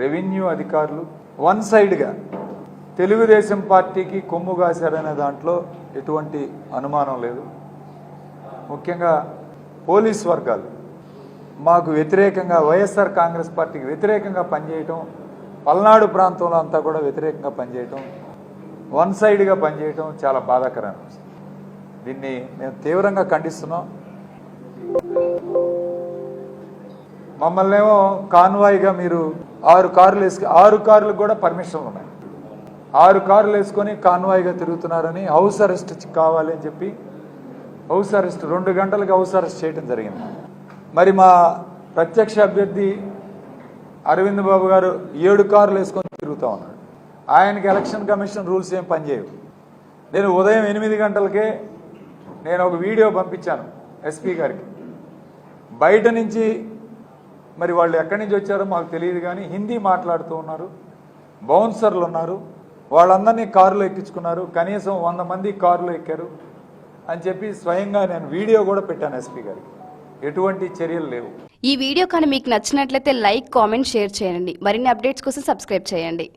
Revenue అధికారులు one సైడ్గా తెలుగుదేశం పార్టీకి కొమ్ము కాశారనే దాంట్లో ఎటువంటి అనుమానం లేదు. ముఖ్యంగా పోలీస్ వర్గాలు మాకు వ్యతిరేకంగా, వైఎస్ఆర్ కాంగ్రెస్ పార్టీకి వ్యతిరేకంగా పనిచేయటం, పల్నాడు ప్రాంతంలో అంతా కూడా వ్యతిరేకంగా పనిచేయటం, వన్ సైడ్గా పనిచేయటం చాలా బాధాకరం. దీన్ని మేము తీవ్రంగా ఖండిస్తున్నాం. మమ్మల్ని ఏమో కాన్వాయ్గా మీరు 6 కార్లకు కూడా పర్మిషన్లు ఉన్నాయి. 6 కార్లు వేసుకొని కాన్వాయ్గా తిరుగుతున్నారని హౌస్ అరెస్ట్ కావాలి అని చెప్పి హౌస్ అరెస్ట్ 2 గంటలకు హౌస్ అరెస్ట్ చేయడం జరిగింది. మరి మా ప్రత్యక్ష అభ్యర్థి అరవింద్ బాబు గారు 7 కార్లు వేసుకొని తిరుగుతూ ఉన్నాడు. ఆయనకి ఎలక్షన్ కమిషన్ రూల్స్ ఏం పనిచేయవు. నేను ఉదయం 8 గంటలకే నేను ఒక వీడియో పంపించాను ఎస్పీ గారికి. బయట నుంచి మరి వాళ్ళు ఎక్కడి నుంచి వచ్చారో మాకు తెలియదు, కానీ హిందీ మాట్లాడుతూ ఉన్నారు, బౌన్సర్లు ఉన్నారు, వాళ్ళందరినీ కారులో ఎక్కించుకున్నారు, కనీసం 100 మంది కారులో ఎక్కారు అని చెప్పి స్వయంగా నేను వీడియో కూడా పెట్టాను ఎస్పీ గారికి. ఎటువంటి చర్యలు లేవు. ఈ వీడియో కానీ మీకు నచ్చినట్లయితే లైక్, కామెంట్, షేర్ చేయండి. మరిన్ని అప్డేట్స్ కోసం సబ్స్క్రైబ్ చేయండి.